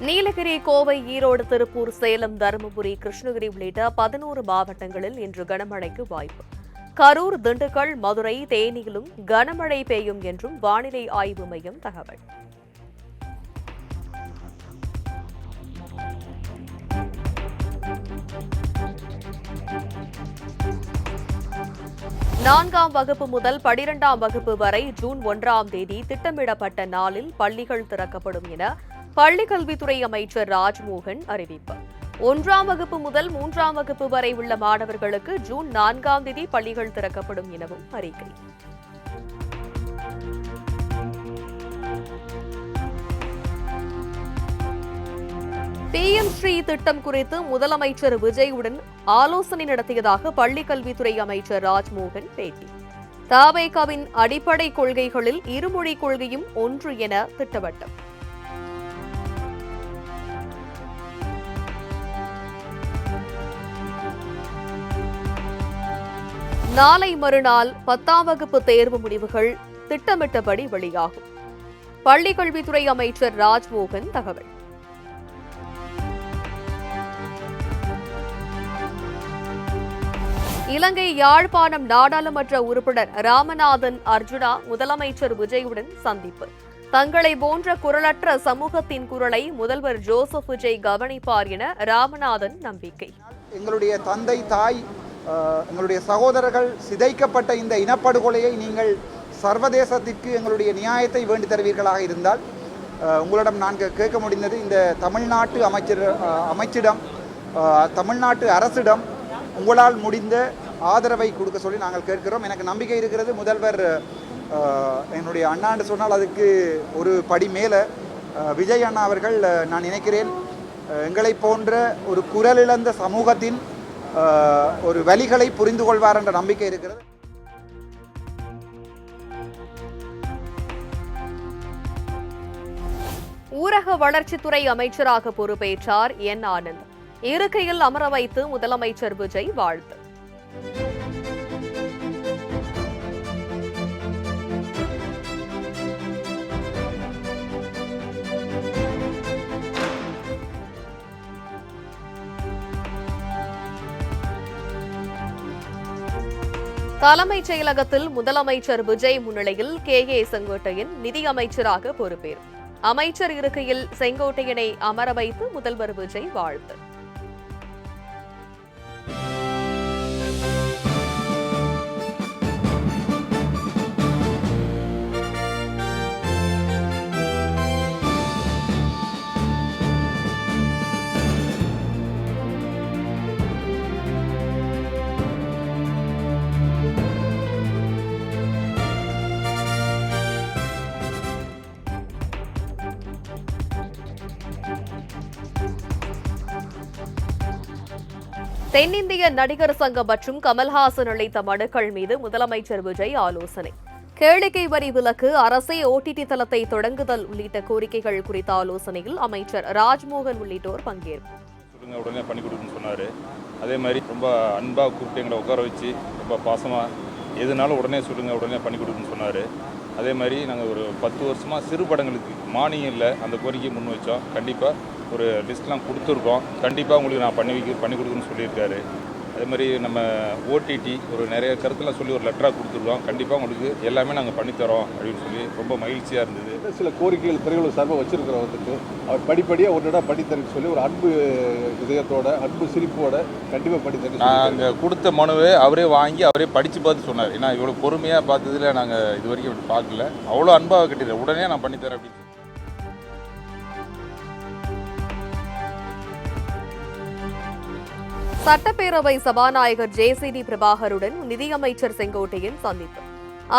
நீலகிரி, கோவை, ஈரோடு, திருப்பூர், சேலம், தருமபுரி, கிருஷ்ணகிரி உள்ளிட்ட 11 மாவட்டங்களில் இன்று கனமழைக்கு வாய்ப்பு. கரூர், திண்டுக்கல், மதுரை, தேனியிலும் கனமழை பெய்யும் என்றும் வானிலை ஆய்வு மையம் தகவல். நான்காம் வகுப்பு முதல் 12ஆம் வகுப்பு வரை ஜூன் 1ஆம் தேதி திட்டமிடப்பட்ட நாளில் பள்ளிகள் திறக்கப்படும் என பள்ளிக்கல்வித்துறை அமைச்சர் ராஜ்மோகன் அறிவிப்பு. 1ஆம் வகுப்பு முதல் 3ஆம் வகுப்பு வரை உள்ள மாணவர்களுக்கு ஜூன் 4ஆம் தேதி பள்ளிகள் திறக்கப்படும் எனவும் அறிக்கை. PM ஸ்ரீ திட்டம் குறித்து முதலமைச்சர் விஜயுடன் ஆலோசனை நடத்தியதாக பள்ளிக்கல்வித்துறை அமைச்சர் ராஜ்மோகன் பேட்டி. தவேகாவின் அடிப்படை கொள்கைகளில் இருமொழி கொள்கையும் ஒன்று என திட்டவட்டம். நாளை மறுநாள் 10ஆம் வகுப்பு தேர்வு முடிவுகள் திட்டமிட்டபடி வெளியாகும். பள்ளிக்கல்வித்துறை அமைச்சர் ராஜ்மோகன் தகவல். இலங்கை யாழ்ப்பாணம் நாடாளுமன்ற உறுப்பினர் ராமநாதன் அர்ஜுனா முதலமைச்சர் விஜயுடன் சந்திப்பு. தங்களை போன்ற குரலற்ற சமூகத்தின் குரலை முதல்வர் ஜோசப் விஜய் கவனிப்பார் என ராமநாதன் நம்பிக்கை. எங்களுடைய தந்தை, தாய், எங்களுடைய சகோதரர்கள் சிதைக்கப்பட்ட இந்த இனப்படுகொலையை நீங்கள் சர்வதேசத்திற்கு எங்களுடைய நியாயத்தை வேண்டி தருவீர்களாக இருந்தால் உங்களிடம் நான் கேட்க முடிந்தது, இந்த தமிழ்நாட்டு அமைச்சிடம் தமிழ்நாட்டு அரசிடம் உங்களால் முடிந்த ஆதரவை கொடுக்க சொல்லி நாங்கள் கேட்கிறோம். எனக்கு நம்பிக்கை இருக்கிறது, முதல்வர் என்னுடைய அண்ணாண்டு சொன்னால் அதுக்கு ஒரு படி மேலே விஜய் அண்ணா அவர்கள், நான் நினைக்கிறேன் எங்களை போன்ற ஒரு குரல் இழந்த சமூகத்தின் ஒரு வலிகளை புரிந்து கொள்வார் என்ற நம்பிக்கை இருக்கிறது. ஊரக வளர்ச்சித்துறை அமைச்சராக பொறுப்பேற்றார் என். ஆனந்த். இருக்கையில் அமர வைத்து முதலமைச்சர் விஜய் வாழ்த்து. தலைமைச் செயலகத்தில் முதலமைச்சர் விஜய் முன்னிலையில் KA செங்கோட்டையன் நிதியமைச்சராக பொறுப்பேற்றார். அமைச்சர் இருக்கையில் செங்கோட்டையனை அமர வைத்து முதல்வர் விஜய் வாழ்த்து. தென்னிந்திய நடிகர் சங்கம் மற்றும் கமல்ஹாசன் அளித்த மனுக்கள் மீது முதலமைச்சர் விஜய் ஆலோசனை. கேளிக்கை வரி விலக்கு, அரசே OTT தளத்தை தொடங்குதல் உள்ளிட்ட கோரிக்கைகள் குறித்த ஆலோசனையில் அமைச்சர் ராஜ்மோகன் உள்ளிட்டோர் பங்கேற்பு. உடனே பண்ணி கொடுக்குன்னு சொன்னார். அதே மாதிரி ரொம்ப அன்பாக கூப்பிட்டு எங்களை உட்கார வச்சு ரொம்ப பாசமாக எதுனாலும் உடனே சொல்லுங்கள், உடனே பண்ணி கொடுக்குன்னு சொன்னார். அதே மாதிரி நாங்கள் ஒரு 10 வருஷமாக சிறு படங்களுக்கு மானியம் இல்லை, அந்த கோரிக்கையை முன் வச்சோம். கண்டிப்பாக ஒரு லிஸ்ட்லாம் கொடுத்துருக்கோம். கண்டிப்பாக உங்களுக்கு நான் பண்ணி கொடுக்குன்னு சொல்லியிருக்காரு. அதே மாதிரி நம்ம OTT ஒரு நிறைய கருத்துலாம் சொல்லி ஒரு லெட்டராக கொடுத்துருக்கோம். கண்டிப்பாக உங்களுக்கு எல்லாமே நாங்கள் பண்ணித்தரோம் அப்படின்னு சொல்லி ரொம்ப மகிழ்ச்சியாக இருந்தது. சில கோரிக்கைகள் திரையுலக சார்பாக வச்சிருக்கிறவங்களுக்கு அவர் படிப்படியாக ஒரு இடம் படித்தரன்னு சொல்லி ஒரு அன்பு இதயத்தோட, அன்பு சிரிப்போட கண்டிப்பாக படித்தர நாங்கள் கொடுத்த மனுவை அவரே வாங்கி அவரே படித்து பார்த்து சொன்னார். ஏன்னா இவ்வளோ பொறுமையாக பார்த்ததில் நாங்கள் இது வரைக்கும் அப்படி பார்க்கல. அவ்வளோ அன்பாக கட்டிடுறேன், உடனே நான் பண்ணித்தரேன் அப்படின்னு. சட்டப்பேரவை சபாநாயகர் JCD பிரபாகருடன் நிதியமைச்சர் செங்கோட்டையன் சந்திப்பு.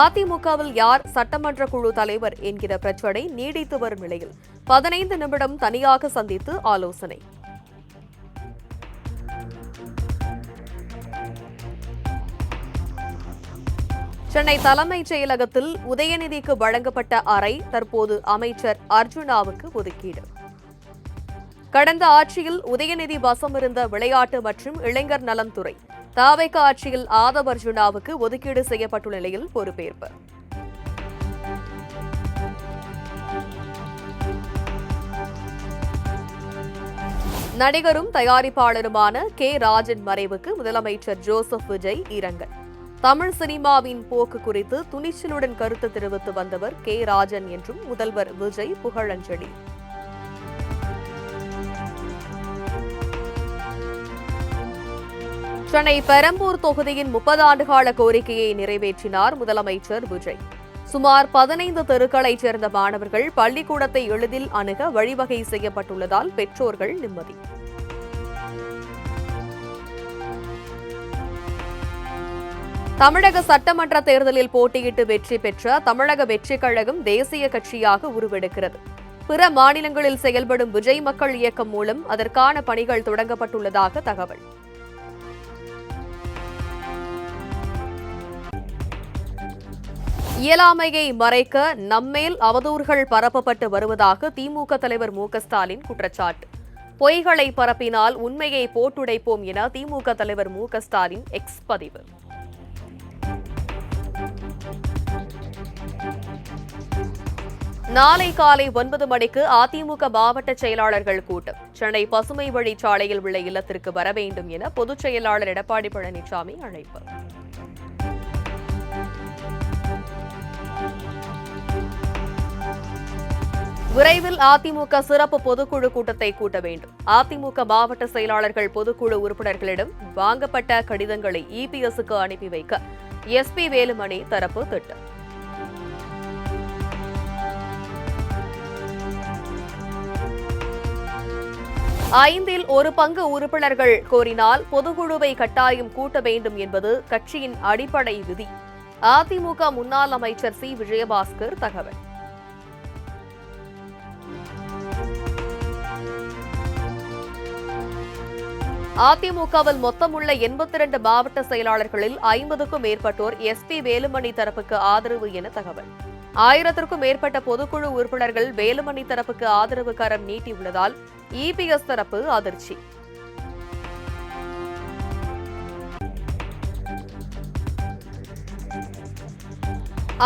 அதிமுகவில் யார் சட்டமன்ற குழு தலைவர் என்கிற பிரச்சினை நீடித்து வரும் நிலையில் 15 நிமிடம் தனியாக சந்தித்து ஆலோசனை. சென்னை தலைமைச் செயலகத்தில் உதயநிதிக்கு வழங்கப்பட்ட அறை தற்போது அமைச்சர் அர்ஜுனாவுக்கு ஒதுக்கீடு. கடந்த ஆட்சியில் உதயநிதி வசம் இருந்த விளையாட்டு மற்றும் இளைஞர் நலத்துறை தவேக ஆட்சியில் ஆதவ் அர்ஜுனாவுக்கு ஒதுக்கீடு செய்யப்பட்டுள்ள நிலையில் பொறுப்பேற்பு. நடிகரும் தயாரிப்பாளருமான கே ராஜன் மறைவுக்கு முதலமைச்சர் ஜோசப் விஜய் இரங்கல். தமிழ் சினிமாவின் போக்கு குறித்து துணிச்சலுடன் கருத்து தெரிவித்து வந்தவர் கே ராஜன் என்றும் முதல்வர் விஜய் புகழஞ்சலி. சென்னை பெரம்பூர் தொகுதியின் 30 ஆண்டுகால கோரிக்கையை நிறைவேற்றினார் முதலமைச்சர் விஜய். சுமார் 15 தெருக்களைச் சேர்ந்த மாணவர்கள் பள்ளிக்கூடத்தை எளிதில் அணுக வழிவகை செய்யப்பட்டுள்ளதால் பெற்றோர்கள் நிம்மதி. தமிழக சட்டமன்ற தேர்தலில் போட்டியிட்டு வெற்றி பெற்ற தமிழக வெற்றிக் கழகம் தேசிய கட்சியாக உருவெடுக்கிறது. பிற மாநிலங்களில் செயல்படும் விஜய் மக்கள் இயக்கம் மூலம் அதற்கான பணிகள் தொடங்கப்பட்டுள்ளதாக தகவல். இயலாமையை மறைக்க நம்மேல் அவதூறுகள் பரப்பப்பட்டு வருவதாக திமுக தலைவர் மு க ஸ்டாலின் குற்றச்சாட்டு. பொய்களை பரப்பினால் உண்மையை போட்டுடைப்போம் என திமுக தலைவர் மு க ஸ்டாலின் எக்ஸ் பதிவு. நாளை காலை 9 மணிக்கு அதிமுக மாவட்ட செயலாளர்கள் கூட்டம். சென்னை பசுமை வழிச்சாலையில் உள்ள இல்லத்திற்கு வர வேண்டும் என பொதுச் செயலாளர் எடப்பாடி பழனிசாமி அழைப்பு. விரைவில் அதிமுக சிறப்பு பொதுக்குழு கூட்டத்தை கூட்ட வேண்டும். அதிமுக மாவட்ட செயலாளர்கள் பொதுக்குழு உறுப்பினர்களிடம் வாங்கப்பட்ட கடிதங்களை இபிஎஸ்க்கு அனுப்பி வைக்க எஸ்பி வேலுமணி தரப்பு திட்டம். ஐந்தில் ஒரு பங்கு உறுப்பினர்கள் கோரினால் பொதுக்குழுவை கட்டாயம் கூட்ட வேண்டும் என்பது கட்சியின் அடிப்படை விதி. அதிமுக முன்னாள் அமைச்சர் சி விஜயபாஸ்கர் தகவல். அதிமுகவில் மொத்தமுள்ள 82 மாவட்ட செயலாளர்களில் 50க்கும் மேற்பட்டோர் எஸ்பி வேலுமணி தரப்புக்கு ஆதரவு என தகவல். 1000க்கும் மேற்பட்ட பொதுக்குழு உறுப்பினர்கள் வேலுமணி தரப்புக்கு ஆதரவு கரம் நீட்டியுள்ளதால் இபிஎஸ் தரப்பு அதிர்ச்சி.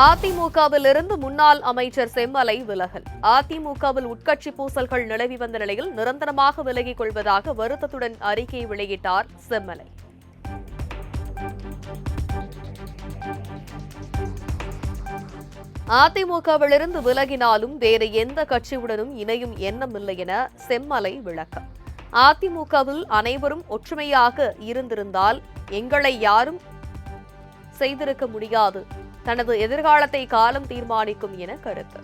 அதிமுகவிலிருந்து முன்னாள் அமைச்சர் செம்மலை விலகல். அதிமுகவில் உட்கட்சி பூசல்கள் நிலவி வந்த நிலையில் நிரந்தரமாக விலகிக் கொள்வதாக வருத்தத்துடன் அறிக்கை வெளியிட்டார் செம்மலை. அதிமுகவிலிருந்து விலகினாலும் வேறு எந்த கட்சியுடனும் இணையும் எண்ணமில்லை என செம்மலை விளக்கம். அதிமுகவில் அனைவரும் ஒற்றுமையாக இருந்திருந்தால் எங்களை யாரும் செய்திருக்க முடியாது. தனது எதிர்காலத்தை காலம் தீர்மானிக்கும் என கருத்து.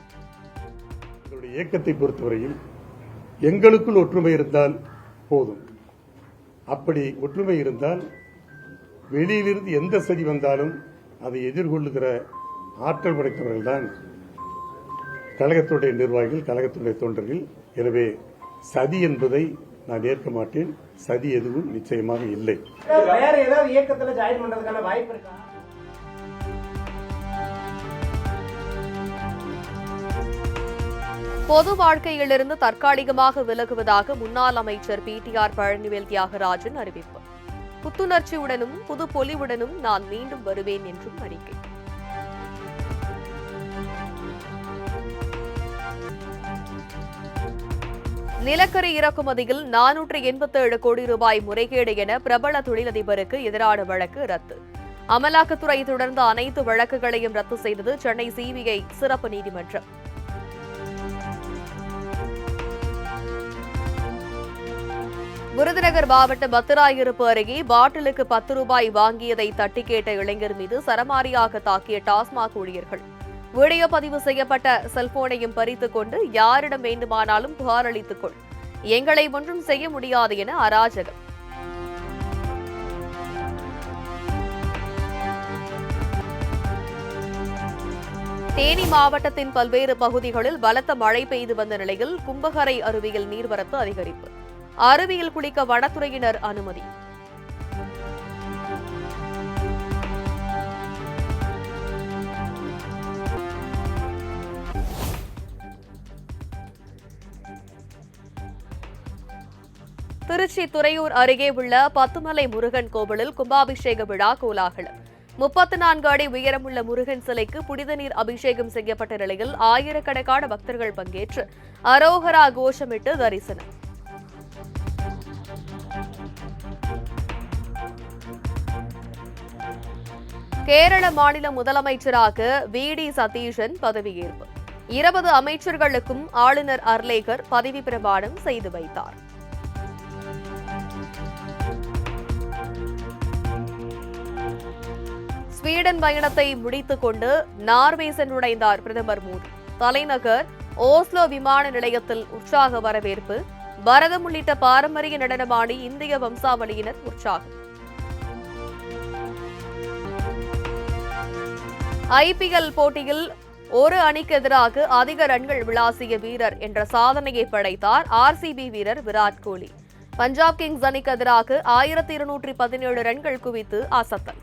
இயக்கத்தை பொறுத்தவரையில் எங்களுக்குள் ஒற்றுமை இருந்தால் போதும். அப்படி ஒற்றுமை இருந்தால் வெளியிலிருந்து எந்த சதி வந்தாலும் அதை எதிர்கொள்ளுகிற ஆற்றல் படைத்தவர்கள்தான் கழகத்துடைய நிர்வாகிகள், கழகத்துடைய தொண்டர்கள். எனவே சதி என்பதை நான் ஏற்க மாட்டேன். சதி எதுவும் நிச்சயமாக இல்லை. வேற ஏதாவது இயக்கத்தில் ஜாயின் பண்றதுக்கான வாய்ப்பு இருக்கா? பொது வாழ்க்கையிலிருந்து தற்காலிகமாக விலகுவதாக முன்னாள் அமைச்சர் பிடிஆர் பழனிவேல் தியாகராஜன் அறிவிப்பு. புத்துணர்ச்சியுடனும் புது பொலிவுடனும் நான் மீண்டும் வருவேன் என்றும் அறிக்கை. நிலக்கரி இறக்குமதியில் 487 கோடி ரூபாய் முறைகேடு என பிரபல தொழிலதிபருக்கு எதிரான வழக்கு ரத்து. அமலாக்கத்துறை தொடர்ந்த அனைத்து வழக்குகளையும் ரத்து செய்தது சென்னை சிபிஐ சிறப்பு நீதிமன்றம். விருதுநகர் மாவட்டம் பத்திராயிருப்பு அருகே பாட்டிலுக்கு 10 ரூபாய் வாங்கியதை தட்டி கேட்ட இளைஞர் மீது சரமாரியாக தாக்கிய டாஸ்மாக் ஊழியர்கள். வீடியோ பதிவு செய்யப்பட்ட செல்போனையும் பறித்துக் கொண்டு யாரிடம் வேண்டுமானாலும் புகார் அளித்துக் கொள், எங்களை ஒன்றும் செய்ய முடியாது என அராஜகம். தேனி மாவட்டத்தின் பல்வேறு பகுதிகளில் பலத்த மழை பெய்து வந்த நிலையில் கும்பகரை அருவியில் நீர்வரத்து அதிகரிப்பு. அருவியில் குளிக்க வனத்துறையினர் அனுமதி. திருச்சி துறையூர் அருகே உள்ள பத்துமலை முருகன் கோவிலில் கும்பாபிஷேக விழா கோலாகலம். 34 அடி உயரமுள்ள முருகன் சிலைக்கு புனித நீர் அபிஷேகம் செய்யப்பட்ட நிலையில் ஆயிரக்கணக்கான பக்தர்கள் பங்கேற்று அரோகரா கோஷமிட்டு தரிசனம். கேரள மாநில முதலமைச்சராக வி.டி. சதீஷன் பதவியேற்பு. 20 அமைச்சர்களுக்கும் ஆளுநர் அர்லேகர் பதவி பிரமாணம் செய்து வைத்தார். ஸ்வீடன் பயணத்தை முடித்துக் கொண்டு நார்வே சென்றடைந்தார் பிரதமர் மோடி. தலைநகர் ஓஸ்லோ விமான நிலையத்தில் உற்சாக வரவேற்பு. பரதம் உள்ளிட்ட பாரம்பரிய நடனமாடி இந்திய வம்சாவளியினர் உற்சாகம். IPL போட்டியில் ஒரு அணிக்கு எதிராக அதிக ரன்கள் விளாசிய வீரர் என்ற சாதனையை படைத்தார் RCB வீரர் விராட் கோலி. பஞ்சாப் கிங்ஸ் அணிக்கு எதிராக 1217 ரன்கள் குவித்து அசத்தல்.